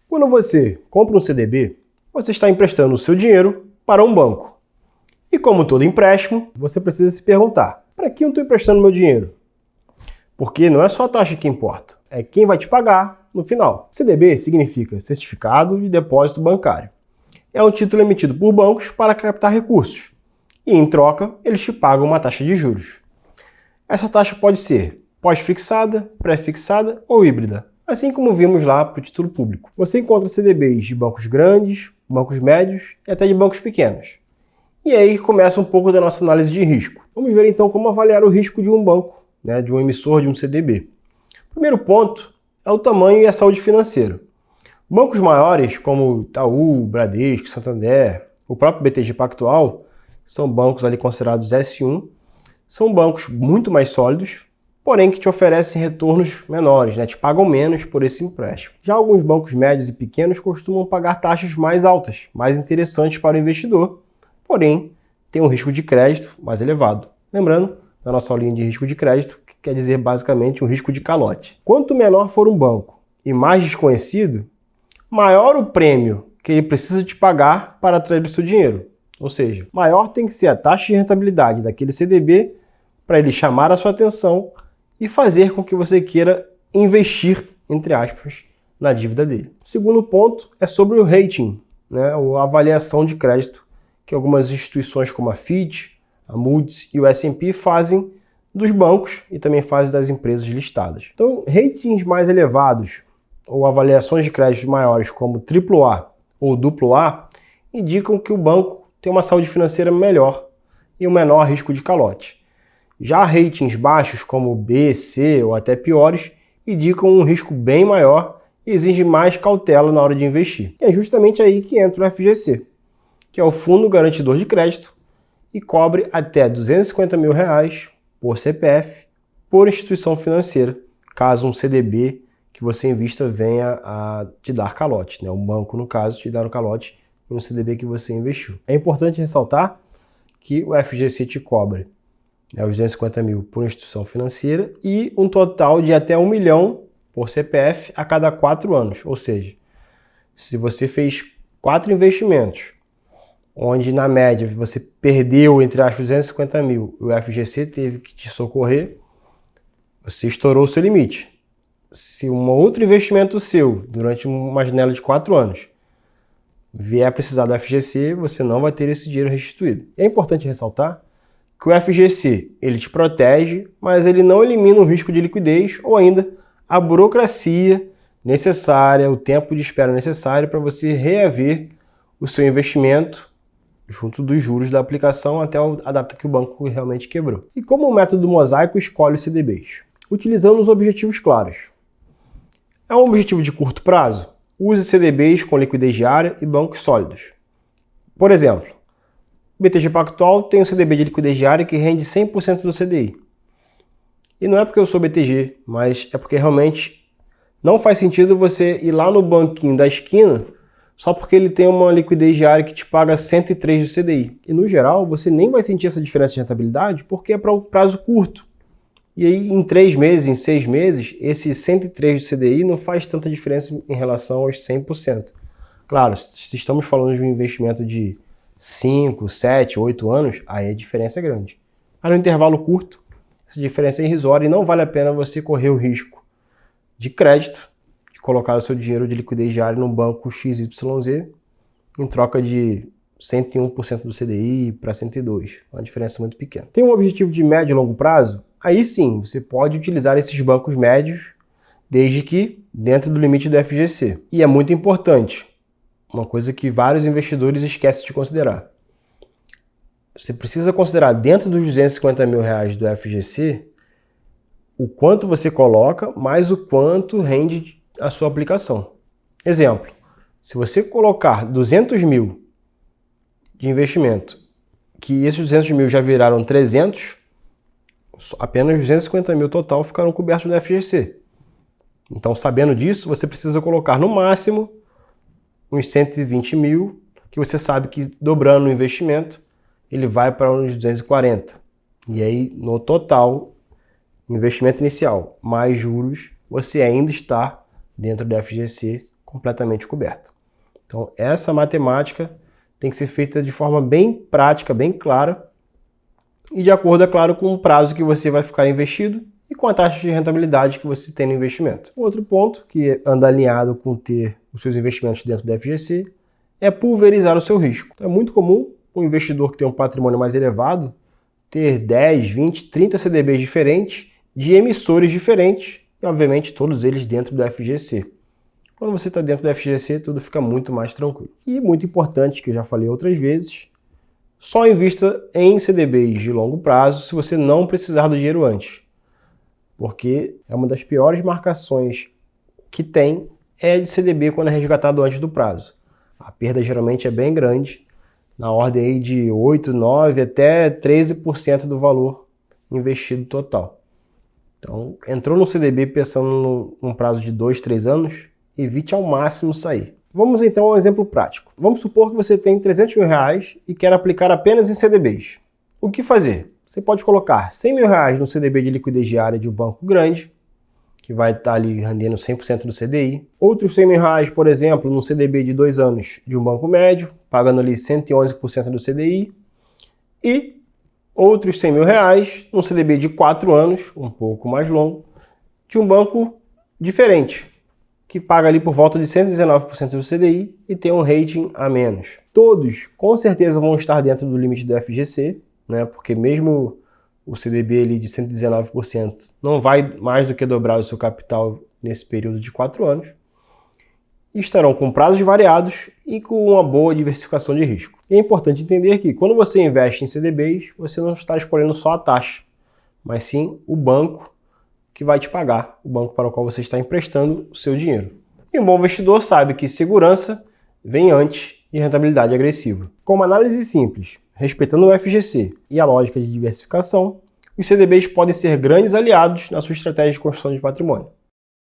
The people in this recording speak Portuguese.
Quando você compra um CDB, você está emprestando o seu dinheiro para um banco. E como todo empréstimo, você precisa se perguntar, para que eu estou emprestando meu dinheiro? Porque não é só a taxa que importa, é quem vai te pagar no final. CDB significa Certificado de Depósito Bancário. É um título emitido por bancos para captar recursos. E em troca, eles te pagam uma taxa de juros. Essa taxa pode ser pós-fixada, pré-fixada ou híbrida, assim como vimos lá para o título público. Você encontra CDBs de bancos grandes, bancos médios e até de bancos pequenos. E aí começa um pouco da nossa análise de risco. Vamos ver então como avaliar o risco de um banco, de um emissor de um CDB. O primeiro ponto é o tamanho e a saúde financeira. Bancos maiores como Itaú, Bradesco, Santander, o próprio BTG Pactual, são bancos ali considerados S1, são bancos muito mais sólidos, porém que te oferecem retornos menores, te pagam menos por esse empréstimo. Já alguns bancos médios e pequenos costumam pagar taxas mais altas, mais interessantes para o investidor, porém tem um risco de crédito mais elevado. Lembrando da nossa aulinha de risco de crédito, que quer dizer basicamente um risco de calote. Quanto menor for um banco e mais desconhecido, maior o prêmio que ele precisa te pagar para atrair o seu dinheiro. Ou seja, maior tem que ser a taxa de rentabilidade daquele CDB para ele chamar a sua atenção e fazer com que você queira investir, entre aspas, na dívida dele. O segundo ponto é sobre o rating, ou a avaliação de crédito, que algumas instituições como a Fitch, a Moody's e o S&P fazem dos bancos e também fazem das empresas listadas. Então, ratings mais elevados ou avaliações de crédito maiores como AAA ou AA indicam que o banco tem uma saúde financeira melhor e um menor risco de calote. Já ratings baixos como B, C ou até piores indicam um risco bem maior e exigem mais cautela na hora de investir. E é justamente aí que entra o FGC, que é o Fundo Garantidor de Crédito e cobre até R$ 250 mil por CPF por instituição financeira, caso um CDB que você invista venha a te dar calote. Um banco, no caso, te dar um calote em um CDB que você investiu. É importante ressaltar que o FGC te cobre os 250 mil por instituição financeira e um total de até 1 milhão por CPF a cada 4 anos. Ou seja, se você fez 4 investimentos, onde na média você perdeu, entre aspas, 250 mil, o FGC teve que te socorrer, você estourou o seu limite. Se um outro investimento seu, durante uma janela de 4 anos, vier a precisar do FGC, você não vai ter esse dinheiro restituído. É importante ressaltar que o FGC ele te protege, mas ele não elimina o risco de liquidez ou ainda a burocracia necessária, o tempo de espera necessário para você reaver o seu investimento junto dos juros da aplicação até a data que o banco realmente quebrou. E como o método mosaico escolhe os CDBs? Utilizando os objetivos claros. É um objetivo de curto prazo? Use CDBs com liquidez diária e bancos sólidos. Por exemplo, o BTG Pactual tem um CDB de liquidez diária que rende 100% do CDI. E não é porque eu sou BTG, mas é porque realmente não faz sentido você ir lá no banquinho da esquina só porque ele tem uma liquidez diária que te paga 103 do CDI. E no geral, você nem vai sentir essa diferença de rentabilidade porque é para um prazo curto. E aí, em 3 meses, em 6 meses, esse 103 do CDI não faz tanta diferença em relação aos 100%. Claro, se estamos falando de um investimento de 5, 7, 8 anos, aí a diferença é grande. Mas no intervalo curto, essa diferença é irrisória e não vale a pena você correr o risco de crédito, de colocar o seu dinheiro de liquidez diária num banco XYZ em troca de 101% do CDI para 102%. Uma diferença muito pequena. Tem um objetivo de médio e longo prazo? Aí sim, você pode utilizar esses bancos médios, desde que dentro do limite do FGC. E é muito importante, uma coisa que vários investidores esquecem de considerar. Você precisa considerar dentro dos 250 mil do FGC o quanto você coloca, mais o quanto rende a sua aplicação. Exemplo, se você colocar 200 mil de investimento, que esses 200 mil já viraram 300, apenas 250 mil total ficaram cobertos no FGC. Então, sabendo disso, você precisa colocar no máximo uns 120 mil, que você sabe que dobrando o investimento, ele vai para uns 240. E aí, no total, investimento inicial mais juros, você ainda está dentro do FGC completamente coberto. Então, essa matemática tem que ser feita de forma bem prática, bem clara, e de acordo, é claro, com o prazo que você vai ficar investido e com a taxa de rentabilidade que você tem no investimento. Outro ponto que anda alinhado com ter os seus investimentos dentro do FGC é pulverizar o seu risco. É muito comum um investidor que tem um patrimônio mais elevado ter 10, 20, 30 CDBs diferentes, de emissores diferentes, e obviamente todos eles dentro do FGC. Quando você está dentro do FGC, tudo fica muito mais tranquilo. E muito importante, que eu já falei outras vezes, só invista em CDBs de longo prazo se você não precisar do dinheiro antes. Porque é uma das piores marcações que tem é de CDB quando é resgatado antes do prazo. A perda geralmente é bem grande, na ordem aí de 8, 9 até 13% do valor investido total. Então, entrou no CDB pensando num prazo de 2, 3 anos, evite ao máximo sair. Vamos então a um exemplo prático. Vamos supor que você tem R$300 mil e quer aplicar apenas em CDBs. O que fazer? Você pode colocar R$100 mil no CDB de liquidez diária de um banco grande, que vai estar ali rendendo 100% do CDI. Outros R$100 mil, por exemplo, no CDB de 2 anos de um banco médio, pagando ali 111% do CDI. E outros R$100 mil num CDB de 4 anos, um pouco mais longo, de um banco diferente, que paga ali por volta de 119% do CDI e tem um rating a menos. Todos, com certeza, vão estar dentro do limite do FGC, né? Porque mesmo o CDB ali de 119% não vai mais do que dobrar o seu capital nesse período de 4 anos. E estarão com prazos variados e com uma boa diversificação de risco. E é importante entender que quando você investe em CDBs, você não está escolhendo só a taxa, mas sim o banco que vai te pagar, o banco para o qual você está emprestando o seu dinheiro. E um bom investidor sabe que segurança vem antes de rentabilidade agressiva. Com uma análise simples, respeitando o FGC e a lógica de diversificação, os CDBs podem ser grandes aliados na sua estratégia de construção de patrimônio.